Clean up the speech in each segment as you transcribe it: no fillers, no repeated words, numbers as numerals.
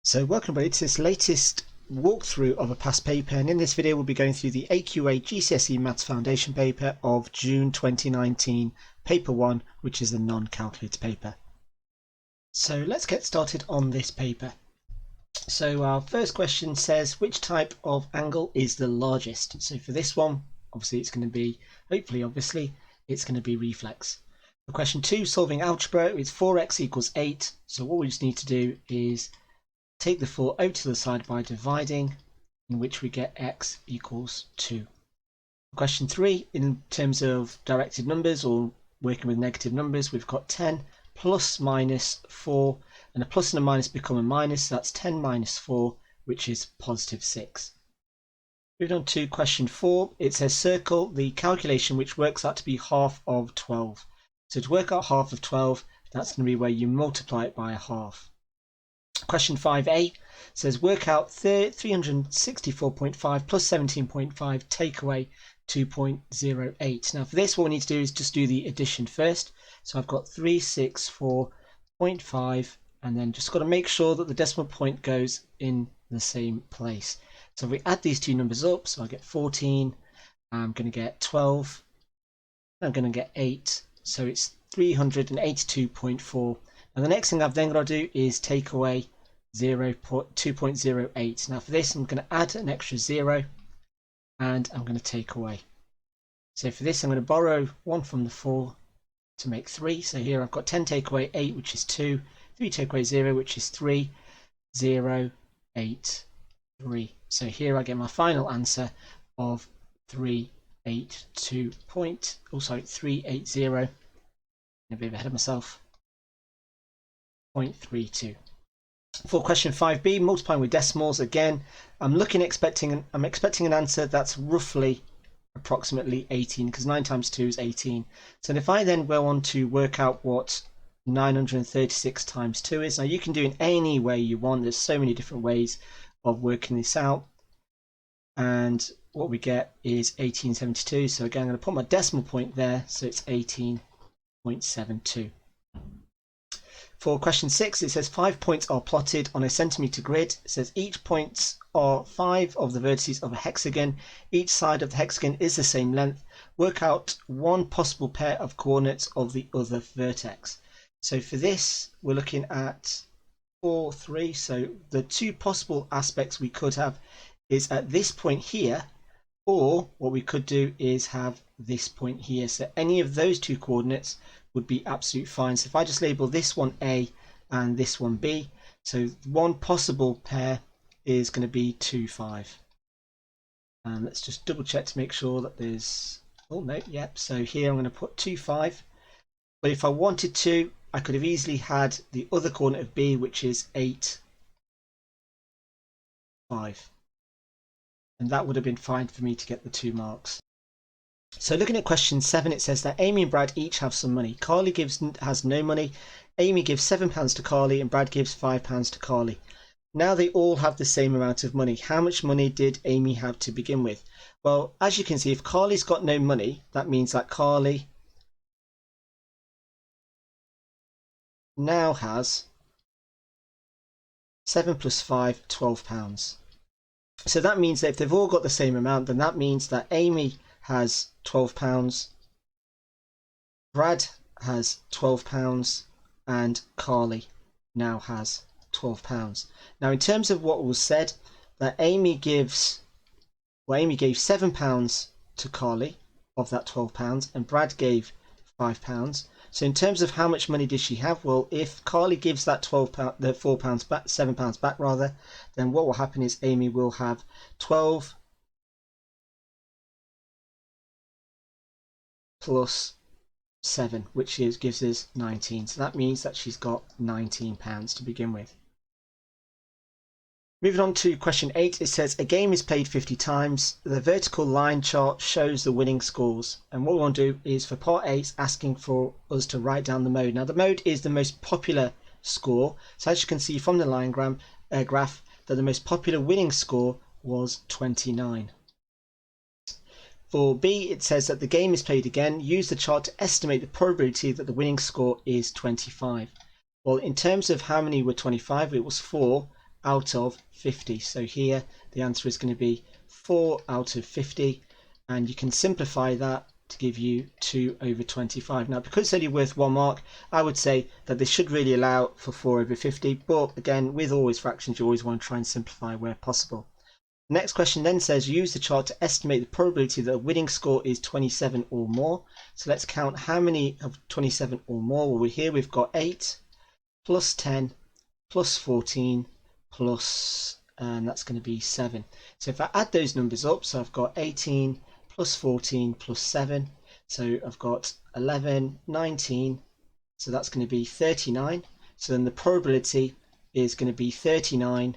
So welcome everybody to this latest walkthrough of a past paper, and in this video we'll be going through the AQA GCSE Maths Foundation paper of June 2019, paper 1, which is the non-calculator paper. So let's get started on this paper. So our first question says, which type of angle is the largest? So for this one, obviously it's going to be, it's going to be reflex. For question 2, solving algebra, it's 4x equals 8. So what we just need to do is take the 4 out to the side by dividing, in which we get x equals 2. Question 3, in terms of directed numbers or working with negative numbers, we've got 10 plus minus 4, and a plus and a minus become a minus, so that's 10 minus 4, which is positive 6. Moving on to question 4, it says circle the calculation which works out to be half of 12. So to work out half of 12, that's going to be where you multiply it by a half. Question 5a says work out 364.5 plus 17.5 take away 2.08. Now for this, what we need to do is just do the addition first. So I've got 364.5, and then just got to make sure that the decimal point goes in the same place. So if we add these two numbers up, so I get 14, I'm going to get 12, I'm going to get 8, so it's 382.4. And the next thing I've then got to do is take away 2.08. Now for this, I'm going to add an extra 0, and I'm going to take away. So for this, I'm going to borrow 1 from the 4 to make 3. So here I've got 10 take away 8, which is 2, 3 take away 0, which is 3, 0, 8, 3. So here I get my final answer of 380. A bit ahead of myself. 0.32. For question 5b, multiplying with decimals, again, I'm expecting an answer that's roughly approximately 18, because 9 times 2 is 18. So if I then go on to work out what 936 times 2 is, now you can do it any way you want. There's so many different ways of working this out, and what we get is 1872. So again, I'm going to put my decimal point there, so it's 18.72. For question 6, it says 5 points are plotted on a centimetre grid. It says each points are 5 of the vertices of a hexagon. Each side of the hexagon is the same length. Work out one possible pair of coordinates of the other vertex. So for this, we're looking at 4, 3. So the two possible aspects we could have is at this point here, or what we could do is have this point here. So any of those two coordinates would be absolutely fine. So if I just label this one A and this one B, so one possible pair is going to be 2, 5. And let's just double check to make sure that there's, oh no, yep. So here I'm going to put 2, 5. But if I wanted to, I could have easily had the other coordinate of B, which is 8, 5. And that would have been fine for me to get the 2 marks. So looking at question 7, it says that Amy and Brad each have some money. Carly has no money. Amy gives £7 to Carly and Brad gives £5 to Carly. Now they all have the same amount of money. How much money did Amy have to begin with? Well, as you can see, if Carly's got no money, that means that Carly now has 7 plus 5, £12. So that means that if they've all got the same amount, then that means that Amy has £12, Brad has £12, and Carly now has £12. Now in terms of what was said, that Amy gave £7 to Carly of that £12, and Brad gave £5. So in terms of how much money did she have, well, if Carly gives that £7 back rather, then what will happen is Amy will have 12 plus 7, which gives us 19. So that means that she's got £19 to begin with. Moving on to question 8, it says a game is played 50 times. The vertical line chart shows the winning scores. And what we want to do is, for part 8, it's asking for us to write down the mode. Now the mode is the most popular score. So as you can see from the line graph, that the most popular winning score was 29. For B, it says that the game is played again. Use the chart to estimate the probability that the winning score is 25. Well, in terms of how many were 25, it was 4, out of 50. So here the answer is going to be 4 out of 50, and you can simplify that to give you 2 over 25. Now, because it's only worth 1 mark, I would say that this should really allow for 4 over 50, but again, with always fractions, you always want to try and simplify where possible. The next question then says, use the chart to estimate the probability that a winning score is 27 or more. So let's count how many of 27 or more. Well, here we've got 8 plus 10 plus 14 plus, and that's going to be 7. So if I add those numbers up, so I've got 18 plus 14 plus 7, so I've got 11, 19, so that's going to be 39. So then the probability is going to be 39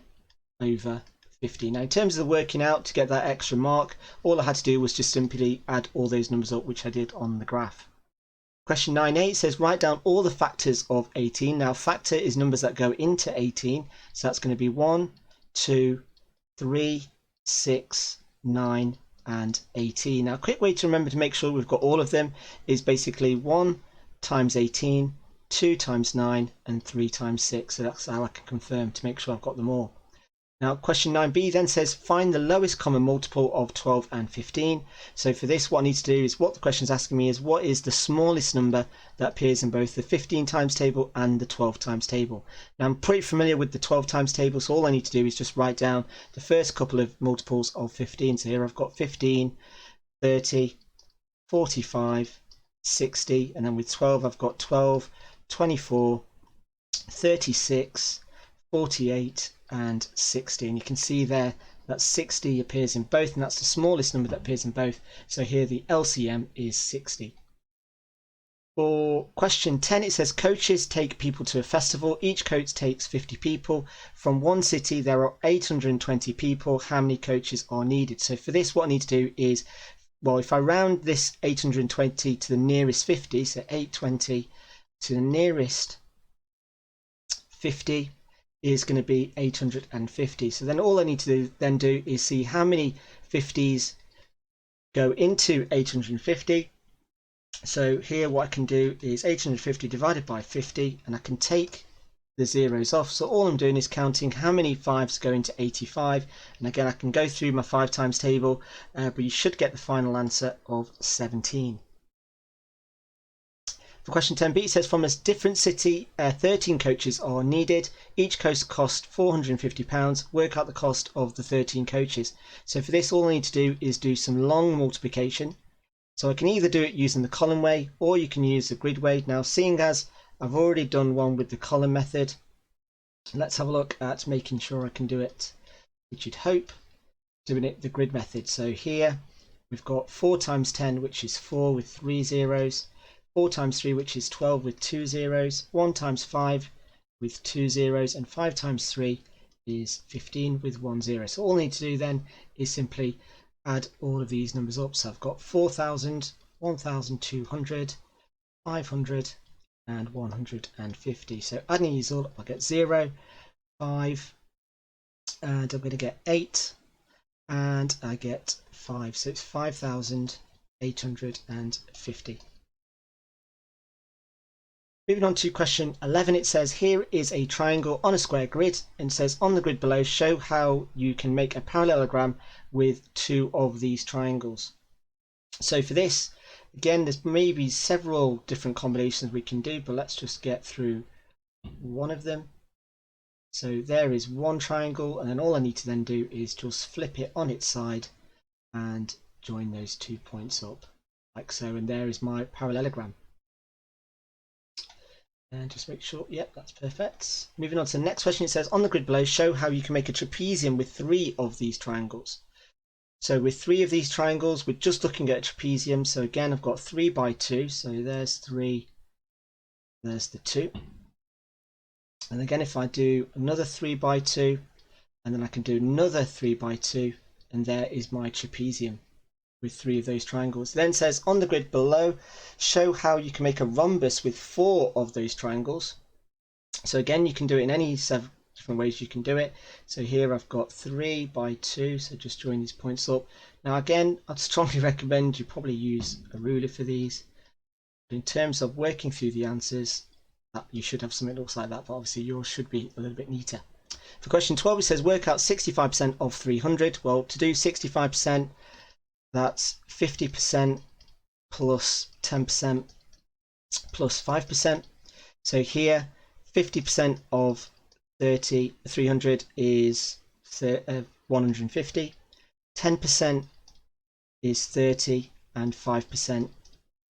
over 50. Now in terms of the working out to get that extra mark, all I had to do was just simply add all those numbers up, which I did on the graph. Question 9a says write down all the factors of 18. Now factor is numbers that go into 18, so that's going to be 1, 2, 3, 6, 9 and 18. Now a quick way to remember to make sure we've got all of them is basically 1 times 18, 2 times 9 and 3 times 6. So that's how I can confirm to make sure I've got them all. Now question 9b then says find the lowest common multiple of 12 and 15. So for this, what I need to do is, what the question is asking me is, what is the smallest number that appears in both the 15 times table and the 12 times table. Now I'm pretty familiar with the 12 times table, so all I need to do is just write down the first couple of multiples of 15. So here I've got 15, 30, 45, 60, and then with 12 I've got 12, 24, 36, 48 and 60, and you can see there that 60 appears in both, and that's the smallest number that appears in both. So here the LCM is 60. For question 10, it says coaches take people to a festival. Each coach takes 50 people. From one city there are 820 people. How many coaches are needed? So for this, what I need to do is, well, if I round this 820 to the nearest 50, so 820 to the nearest 50 is going to be 850. So then all I need to do is see how many 50s go into 850. So here what I can do is 850 divided by 50, and I can take the zeros off. So all I'm doing is counting how many 5s go into 85. And again, I can go through my 5 times table, but you should get the final answer of 17. For question 10b, it says from a different city, 13 coaches are needed. Each coach costs £450. Work out the cost of the 13 coaches. So for this, all I need to do is do some long multiplication. So I can either do it using the column way, or you can use the grid way. Now, seeing as I've already done one with the column method, let's have a look at making sure I can do it, which you'd hope, doing it the grid method. So here we've got 4 times 10, which is 4 with 3 zeros. 4 times 3, which is 12 with 2 zeros, 1 times 5 with 2 zeros, and 5 times 3 is 15 with 1 zero. So all I need to do then is simply add all of these numbers up. So I've got 4,000, 1,200, 500 and 150. So adding these all up, I get 0, 5, and I'm going to get 8, and I get 5. So it's 5,850. Moving on to question 11, it says here is a triangle on a square grid, and it says on the grid below show how you can make a parallelogram with 2 of these triangles. So for this, again, there's maybe several different combinations we can do, but let's just get through one of them. So there is one triangle, and then all I need to then do is just flip it on its side and join those 2 points up like so, and there is my parallelogram. And just make sure, yep, that's perfect. Moving on to the next question, it says on the grid below show how you can make a trapezium with 3 of these triangles. So with 3 of these triangles, we're just looking at a trapezium. So again, I've got 3 by 2, so there's 3, there's the 2. And again, if I do another 3 by 2, and then I can do another 3 by 2, and there is my trapezium with 3 of those triangles. It then says on the grid below show how you can make a rhombus with 4 of those triangles. So again, you can do it in any 7 different ways you can do it. So here I've got 3 by 2, so just join these points up. Now again, I'd strongly recommend you probably use a ruler for these, but in terms of working through the answers, you should have something that looks like that, but obviously yours should be a little bit neater. For question 12, it says work out 65% of 300. Well, to do 65%, that's 50% plus 10% plus 5%. So here, 50% of 300 is 150. 10% is 30, and 5%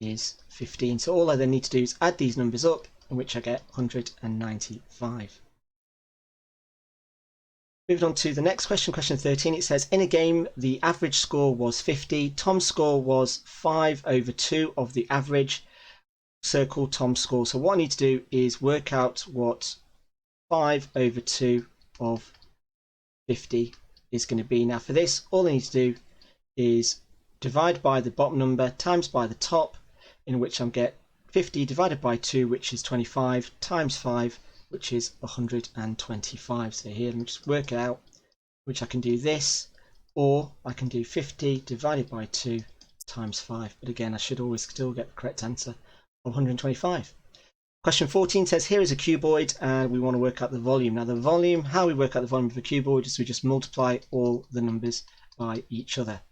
is 15. So all I then need to do is add these numbers up, in which I get 195. Moving on to the next question, question 13, it says, in a game, the average score was 50. Tom's score was 5/2 of the average. Circle Tom's score. So what I need to do is work out what 5/2 of 50 is going to be. Now for this, all I need to do is divide by the bottom number times by the top, in which I'm get 50 divided by 2, which is 25, times 5, which is 125. So here, let me just work it out, which I can do this, or I can do 50 divided by 2 times 5. But again, I should always still get the correct answer of 125. Question 14 says, here is a cuboid, and we want to work out the volume. Now the volume, how we work out the volume of a cuboid is we just multiply all the numbers by each other.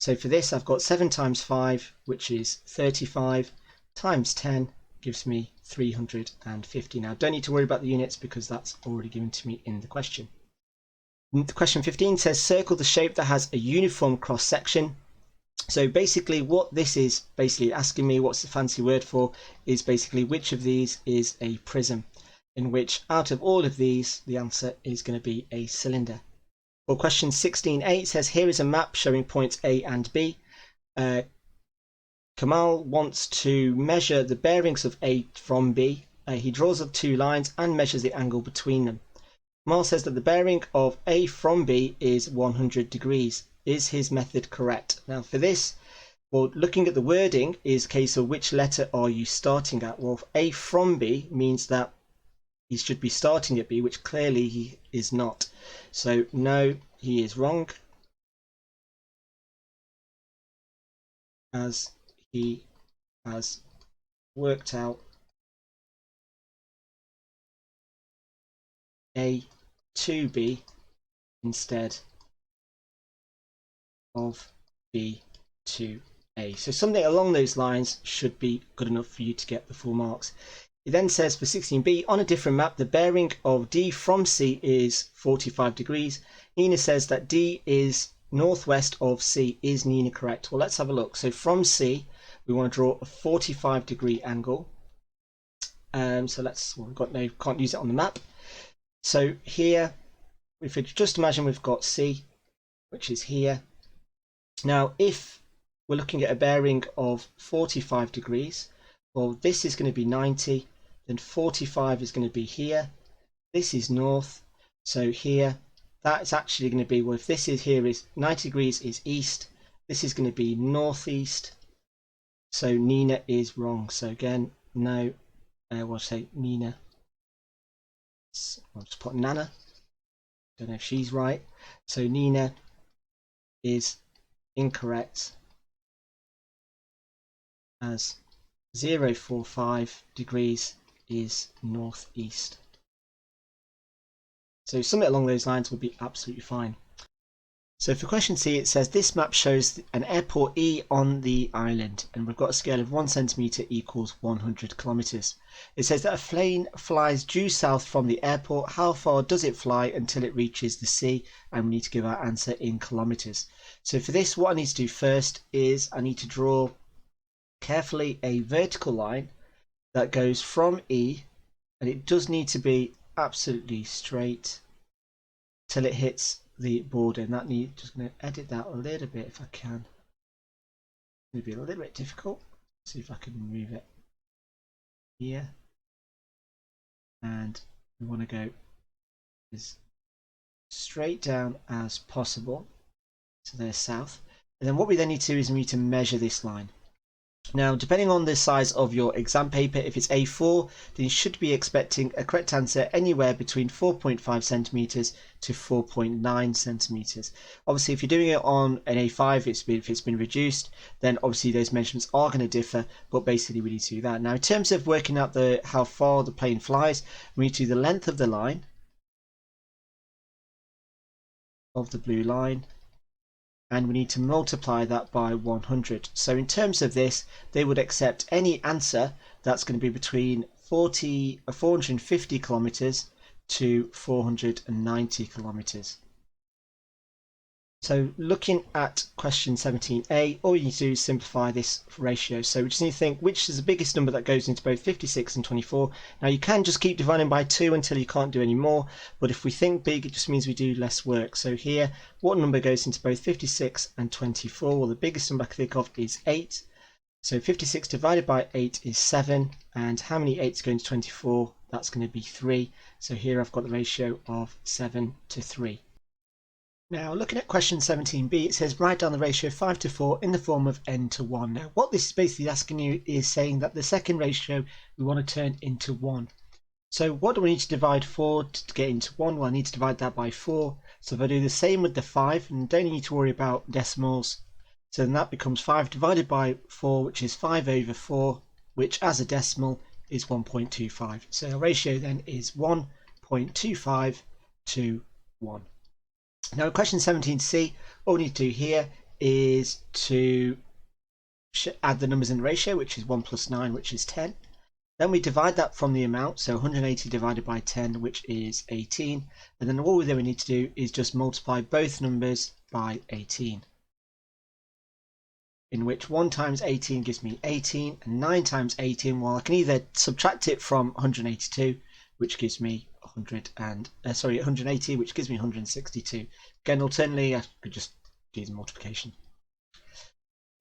So for this, I've got 7 times 5, which is 35, times 10 gives me 350. Now, don't need to worry about the units because that's already given to me in the question. The question 15 says, circle the shape that has a uniform cross section. So basically what this is basically asking me, what's the fancy word for, is basically which of these is a prism, in which out of all of these, the answer is going to be a cylinder. Well, question 16a says, here is a map showing points A and B. Kamal wants to measure the bearings of A from B. He draws up 2 lines and measures the angle between them. Kamal says that the bearing of A from B is 100 degrees. Is his method correct? Now for this, well, looking at the wording is a case of which letter are you starting at? Well, A from B means that he should be starting at B, which clearly he is not. So no, he is wrong, as he has worked out A to B instead of B to A. So something along those lines should be good enough for you to get the full marks. It then says for 16b, on a different map, the bearing of D from C is 45 degrees. Nina says that D is northwest of C. Is Nina correct? Well, let's have a look. So from C, we want to draw a 45 degree angle. So we've got no, can't use it on the map. So here, if we just imagine we've got C, which is here. Now, if we're looking at a bearing of 45 degrees, well, this is going to be 90, then 45 is going to be here. This is north. So here, that's actually going to be, well, if this is here is 90 degrees is east, this is going to be northeast. So Nina is wrong. So again, no, we'll say Nina. I'll just put Nana. Don't know if she's right. So Nina is incorrect, as 045 degrees is northeast. So something along those lines would be absolutely fine. So for question C, it says this map shows an airport E on the island, and we've got a scale of 1 centimetre equals 100 kilometres. It says that a plane flies due south from the airport. How far does it fly until it reaches the sea? And we need to give our answer in kilometres. So for this, what I need to do first is I need to draw carefully a vertical line that goes from E, and it does need to be absolutely straight till it hits the border, and that need just going to edit that a little bit if I can. Maybe a little bit difficult. See if I can move it here, and we want to go as straight down as possible. So there's south, and then what we then need to do is we need to measure this line. Now, depending on the size of your exam paper, if it's A4, then you should be expecting a correct answer anywhere between 4.5 centimeters to 4.9 centimeters. Obviously, if you're doing it on an A5, if it's been reduced, then obviously those measurements are going to differ, but basically we need to do that. Now, in terms of working out how far the plane flies, we need to do the length of the line of the blue line, and we need to multiply that by 100. So in terms of this, they would accept any answer that's going to be between 450 kilometers to 490 kilometers. So looking at question 17a, all you need to do is simplify this ratio. So we just need to think which is the biggest number that goes into both 56 and 24. Now you can just keep dividing by 2 until you can't do any more, but if we think big, it just means we do less work. So here, what number goes into both 56 and 24? Well, the biggest number I can think of is 8. So 56 divided by 8 is 7, and how many 8s go into 24? That's going to be 3. So here I've got the ratio of 7 to 3. Now looking at question 17b, it says write down the ratio 5 to 4 in the form of n to 1. Now what this is basically asking you is saying that the second ratio we want to turn into 1. So what do we need to divide 4 to get into 1? Well, I need to divide that by 4. So if I do the same with the 5, and don't need to worry about decimals, so then that becomes 5 divided by 4, which is 5 over 4, which as a decimal is 1.25. So our ratio then is 1.25 to 1. Now in question 17c, all we need to do here is to add the numbers in the ratio, which is 1 plus 9, which is 10. Then we divide that from the amount, so 180 divided by 10, which is 18. And then all we need to do is just multiply both numbers by 18. In which 1 times 18 gives me 18, and 9 times 18, well, I can either subtract it from 182, which gives me 180, which gives me 162. Again, alternately, I could just do the multiplication.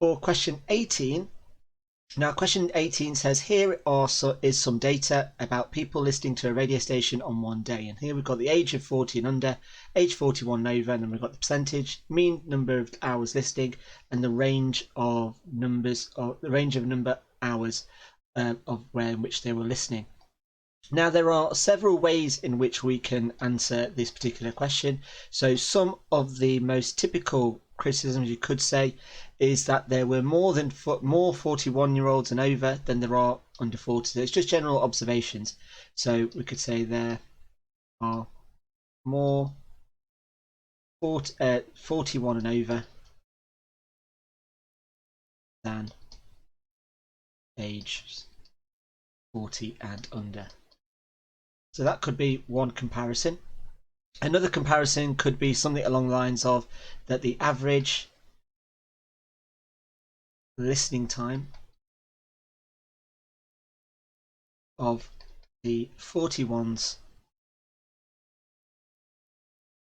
For question 18, now question 18 says here is some data about people listening to a radio station on one day, and here we've got the age of 40 and under, age 41 and over, and then we've got the percentage, mean number of hours listening, and the range of numbers, or the range of number hours of where in which they were listening. Now there are several ways in which we can answer this particular question. So some of the most typical criticisms you could say is that there were more 41-year-olds and over than there are under 40. So it's just general observations. So we could say there are more 41 and over than age 40 and under. So that could be one comparison. Another comparison could be something along the lines of that the average listening time of the 41s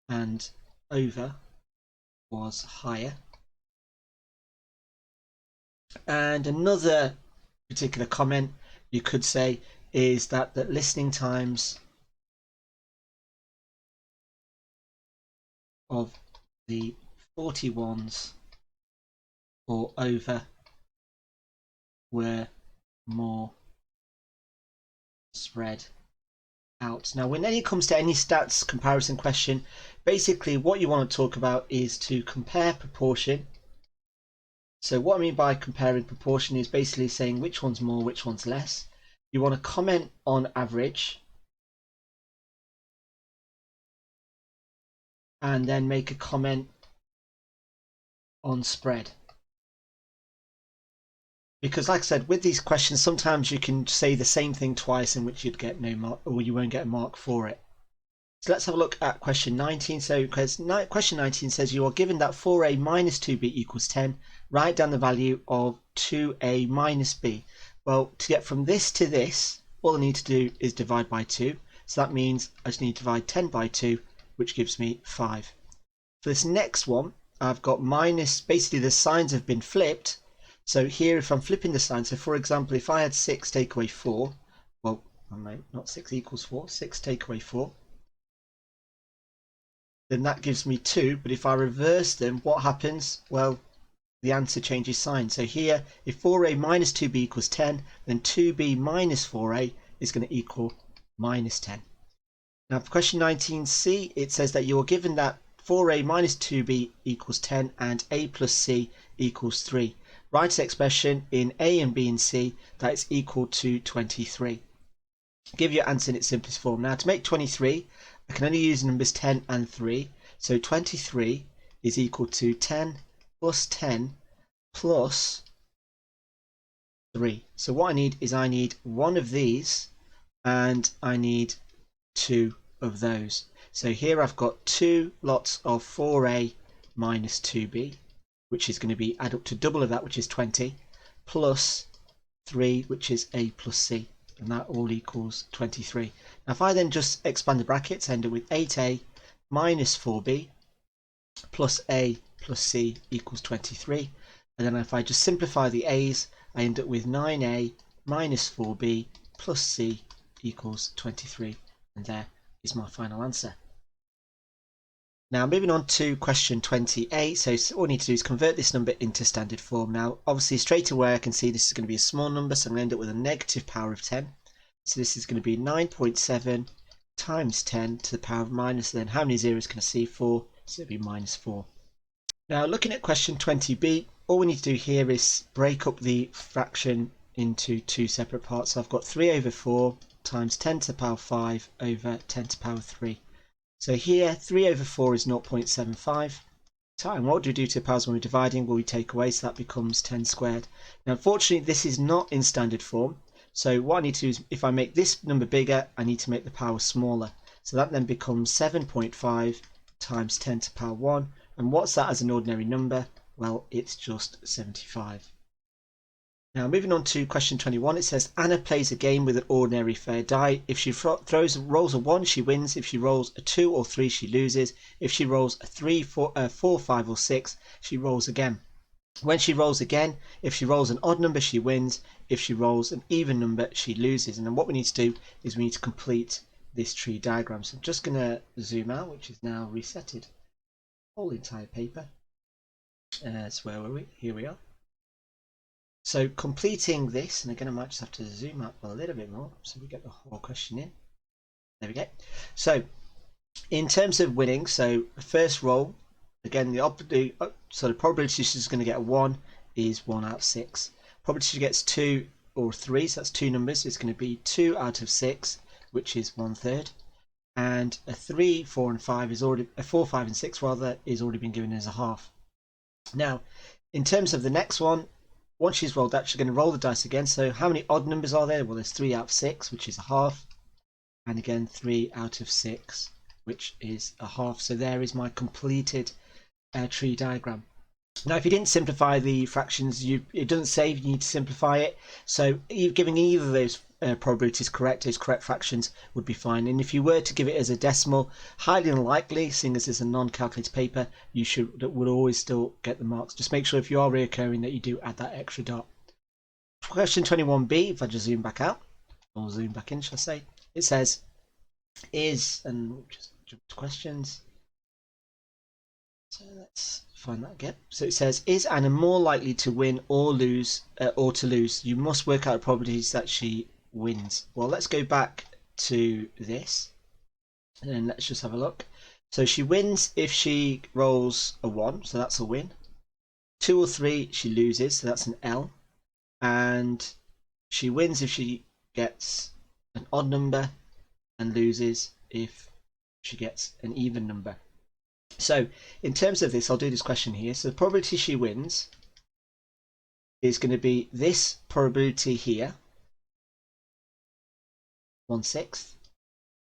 and over was higher. And another particular comment you could say is that the listening times of the 41s or over were more spread out. Now when it comes to any stats comparison question, basically what you want to talk about is to compare proportion. So what I mean by comparing proportion is basically saying which one's more, which one's less. You want to comment on average and then make a comment on spread. Because like I said, with these questions, sometimes you can say the same thing twice in which you'd get no mark, or you won't get a mark for it. So let's have a look at question 19. So question 19 says you are given that 4a minus 2b equals 10. Write down the value of 2a minus b. Well, to get from this to this, all I need to do is divide by 2. So that means I just need to divide 10 by 2, which gives me 5. For this next one, I've got minus, basically the signs have been flipped. So here, if I'm flipping the sign, so for example, if I had 6 take away 4, well, not 6 equals 4, 6 take away 4, then that gives me 2. But if I reverse them, what happens? Well, the answer changes sign. So here, if 4a minus 2b equals 10, then 2b minus 4a is going to equal minus 10. Now for question 19c, it says that you are given that 4a minus 2b equals 10 and a plus c equals 3. Write an expression in a and b and c that is equal to 23. Give your answer in its simplest form. Now to make 23, I can only use numbers 10 and 3. So 23 is equal to 10 plus 10 plus 3. So what I need one of these and I need 2 of those. So here I've got 2 lots of 4a minus 2b, which is going to be add up to double of that, which is 20, plus 3, which is a plus c, and that all equals 23. Now if I then just expand the brackets, I end up with 8a minus 4b plus a plus c equals 23. And then if I just simplify the a's, I end up with 9a minus 4b plus c equals 23. And there is my final answer. Now moving on to question 28. So all I need to do is convert this number into standard form. Now obviously straight away I can see this is going to be a small number, so I'm going to end up with a negative power of 10. So this is going to be 9.7 times 10 to the power of minus, then how many zeros can I see? 4, so it'll be minus 4. Now looking at question 20b, all we need to do here is break up the fraction into 2 separate parts. So I've got 3 over 4 times 10 to the power 5 over 10 to the power 3. So here 3 over 4 is 0.75. And what do we do to the powers when we're dividing? Well, we take away, so that becomes 10 squared. Now unfortunately this is not in standard form. So what I need to do is, if I make this number bigger, I need to make the power smaller. So that then becomes 7.5 times 10 to the power 1. And what's that as an ordinary number? Well, it's just 75. Now moving on to question 21, it says Anna plays a game with an ordinary fair die. If she rolls a 1, she wins. If she rolls a 2 or 3, she loses. If she rolls a 3, 4, 5 or 6, she rolls again. When she rolls again, if she rolls an odd number, she wins. If she rolls an even number, she loses. And then what we need to do is we need to complete this tree diagram. So I'm just going to zoom out, which is now resetted. Whole entire paper. So where were we? Here we are. So completing this, and again I might just have to zoom up a little bit more so we get the whole question in. There we go. So in terms of winning, so the first roll, again the probability she's going to get a 1 is 1 out of 6. Probability she gets 2 or 3, so that's 2 numbers, it's going to be 2 out of 6, which is 1/3. And a 3, 4 and 5 is already, a 4, 5 and 6 rather, is already been given as a half. Now in terms of the next one, once she's rolled that, she's going to roll the dice again. So how many odd numbers are there? Well, there's 3 out of 6, which is a half. And again, 3 out of 6, which is a half. So there is my completed tree diagram. Now, if you didn't simplify the fractions, it doesn't say you need to simplify it. So giving either of those probabilities correct, those correct fractions would be fine. And if you were to give it as a decimal, highly unlikely, seeing as it's a non-calculated paper, you would always still get the marks. Just make sure if you are reoccurring that you do add that extra dot. Question 21b, if I just zoom back out, or zoom back in, shall I say, it says is, and we'll just jump to questions. So let's find that again. So it says, is Anna more likely to win or lose, or to lose? You must work out the probabilities that she wins. Well, let's go back to this and let's just have a look. So she wins if she rolls a 1, so that's a win. 2 or 3, she loses, so that's an L. And she wins if she gets an odd number and loses if she gets an even number. So in terms of this, I'll do this question here. So the probability she wins is going to be this probability here, 1/6,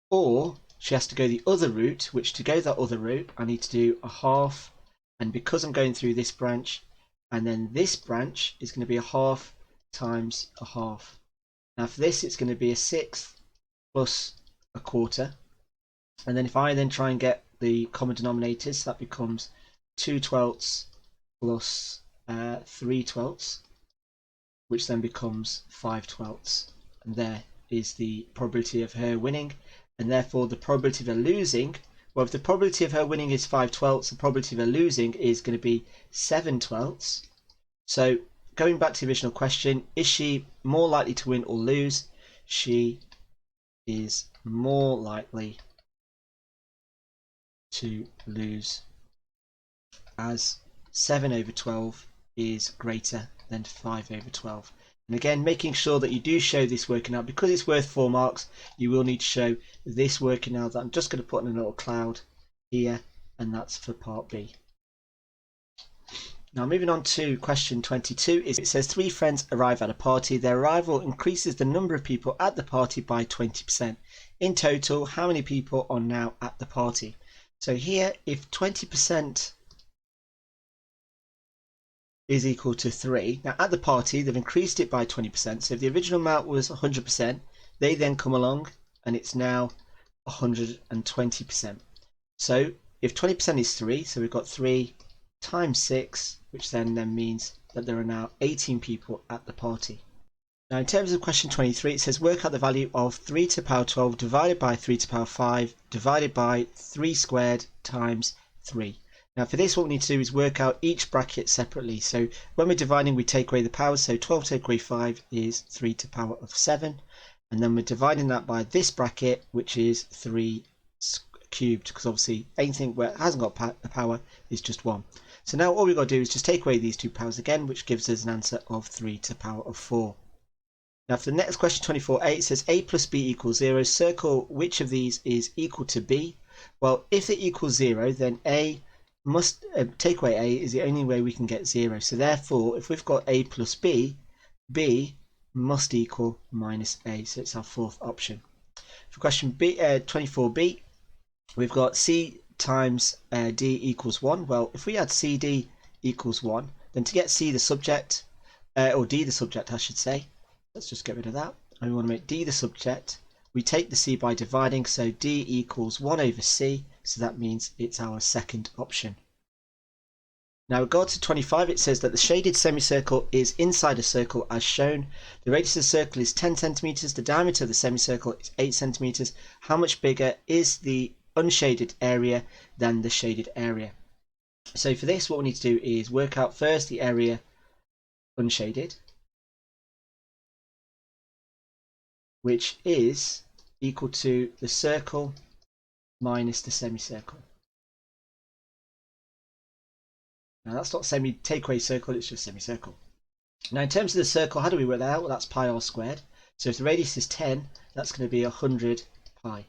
or she has to go the other route, which to go that other route I need to do a half, and because I'm going through this branch, and then this branch is going to be a half times a half. Now for this it's going to be a 1/6 plus a quarter, and then if I then try and get the common denominators, that becomes 2/12 plus 3/12, which then becomes 5/12, and there is the probability of her winning. And therefore the probability of her losing, well, if the probability of her winning is 5/12, the probability of her losing is going to be 7/12. So going back to the original question, is she more likely to win or lose? She is more likely to lose, as 7/12 is greater than 5/12. And again, making sure that you do show this working out. Because it's worth 4 marks, you will need to show this working out that I'm just going to put in a little cloud here, and that's for part B. Now moving on to question 22, it says 3 friends arrive at a party. Their arrival increases the number of people at the party by 20%. In total, how many people are now at the party? So here, if 20% is equal to 3, now at the party they've increased it by 20%. So if the original amount was 100%, they then come along and it's now 120%. So if 20% is 3, so we've got 3 times 6, which then means that there are now 18 people at the party. Now in terms of question 23, it says work out the value of 3 to the power 12 divided by 3 to the power 5 divided by 3 squared times 3. Now for this, what we need to do is work out each bracket separately. So when we're dividing, we take away the powers. So 12 take away 5 is 3 to the power of 7. And then we're dividing that by this bracket, which is 3 cubed, because obviously anything where it hasn't got a power is just 1. So now all we've got to do is just take away these 2 powers again, which gives us an answer of 3 to the power of 4. Now for the next question 24a, it says a plus b equals 0. Circle which of these is equal to b. Well, if it equals 0, then a must take away a is the only way we can get 0. So therefore, if we've got a plus b, b must equal minus a. So it's our 4th option. For question 24b, we've got c times d equals 1. Well, if we had cd equals 1, then to get c the subject, or d the subject I should say, let's just get rid of that. And we want to make d the subject. We take the c by dividing, so d equals 1 over c, so that means it's our 2nd option. Now with regard to 25, it says that the shaded semicircle is inside a circle as shown. The radius of the circle is 10 centimeters. The diameter of the semicircle is 8 centimeters. How much bigger is the unshaded area than the shaded area? So for this, what we need to do is work out first the area unshaded, which is equal to the circle minus the semicircle. Now that's not take-away circle, it's just semicircle. Now in terms of the circle, how do we work that out? Well, that's pi r squared. So if the radius is 10, that's going to be 100 pi.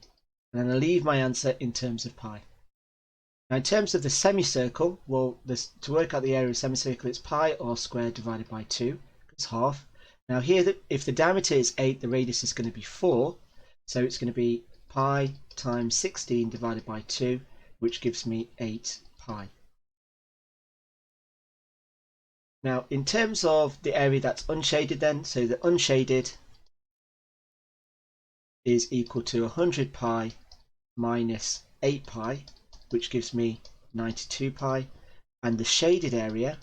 And then I'll leave my answer in terms of pi. Now in terms of the semicircle, well, to work out the area of the semicircle, it's pi r squared divided by 2. It's half. Now here, if the diameter is 8, the radius is going to be 4. So it's going to be pi times 16 divided by 2, which gives me 8 pi. Now in terms of the area that's unshaded then, so the unshaded is equal to 100 pi minus 8 pi, which gives me 92 pi. And the shaded area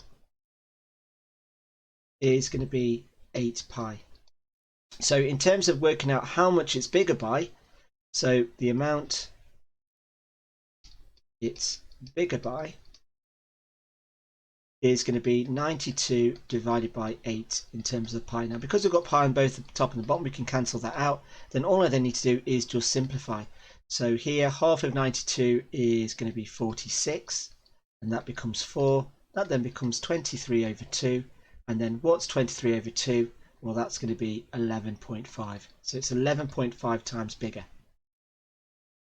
is going to be 8 pi. So in terms of working out how much it's bigger by, so the amount it's bigger by is going to be 92 divided by 8 in terms of pi. Now because we've got pi on both the top and the bottom, we can cancel that out. Then all I then need to do is just simplify. So here half of 92 is going to be 46, and that becomes 4. That then becomes 23 over 2. And then what's 23 over 2? Well, that's going to be 11.5. So it's 11.5 times bigger.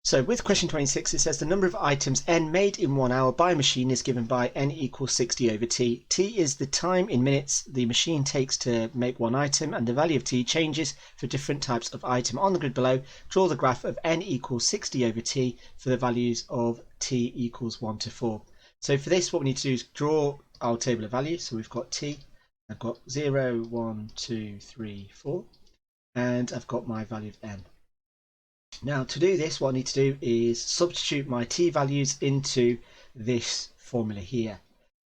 So with question 26, it says the number of items n made in 1 hour by a machine is given by n equals 60 over t. T is the time in minutes the machine takes to make one item, and the value of t changes for different types of item. On the grid below, draw the graph of n equals 60 over t for the values of t equals 1 to 4. So for this, what we need to do is draw our table of values. So we've got t, I've got 0, 1, 2, 3, 4, and I've got my value of n. Now to do this, what I need to do is substitute my t values into this formula here.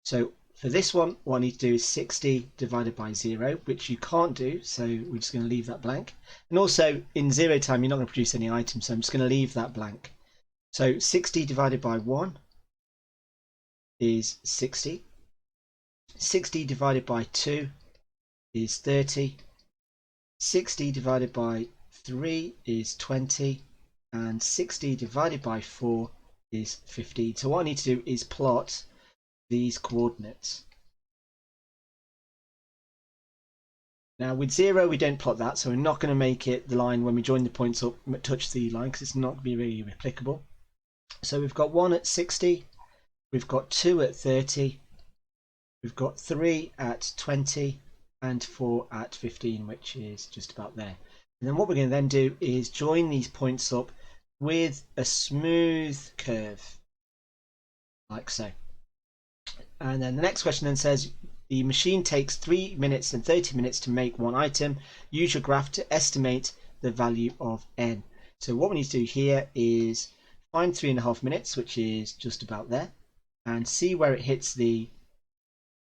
So for this one, what I need to do is 60 divided by 0, which you can't do, so we're just going to leave that blank. And also in 0 time, you're not going to produce any items, so I'm just going to leave that blank. So 60 divided by 1 is 60. 60 divided by 2 is 30. 60 divided by 3 is 20, and 60 divided by 4 is 15. So what I need to do is plot these coordinates. Now with 0 we don't plot that, so we're not going to make it the line when we join the points up touch the line, because it's not going to be really applicable. So we've got 1 at 60, we've got 2 at 30, we've got 3 at 20, and 4 at 15, which is just about there. And then what we're going to then do is join these points up with a smooth curve, like so. And then the next question then says, the machine takes 3 minutes and 30 minutes to make one item. Use your graph to estimate the value of n. So what we need to do here is find 3.5 minutes, which is just about there, and see where it hits the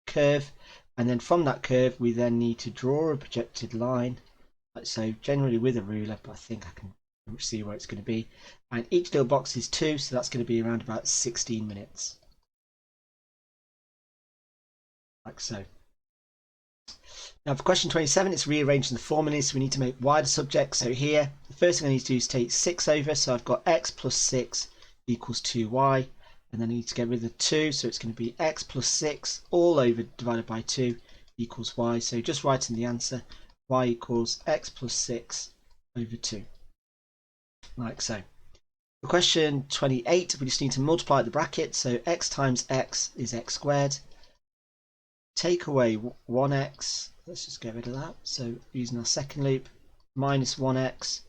curve. And then from that curve, we then need to draw a projected line, like so, generally with a ruler, but I think I can see where it's going to be. And each little box is 2, so that's going to be around about 16 minutes. Like so. Now for question 27, it's rearranging the formulae, so we need to make wider subjects. So here, the first thing I need to do is take 6 over, so I've got x plus 6 equals 2y, and then I need to get rid of the 2, so it's going to be x plus 6 all over divided by 2 equals y. So just writing the answer, y equals x plus 6 over 2, like so. For question 28, we just need to multiply the bracket, so x times x is x squared. Take away 1x, let's just get rid of that, so using our second loop, minus 1x,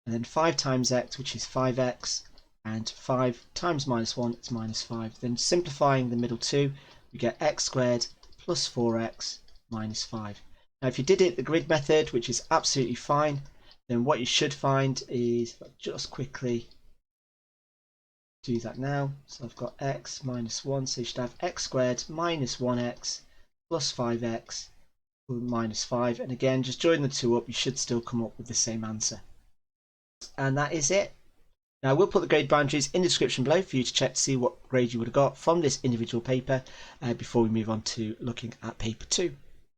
and then 5 times x, which is 5x, and 5 times minus 1 is minus 5. Then simplifying the middle 2, we get x squared plus 4x minus 5. Now if you did it the grid method, which is absolutely fine, then what you should find is, just quickly do that now, so I've got x minus 1, so you should have x squared minus 1x plus 5x minus 5, and again just join the 2 up, you should still come up with the same answer. And that is it. Now we'll put the grade boundaries in the description below for you to check to see what grade you would have got from this individual paper before we move on to looking at paper 2.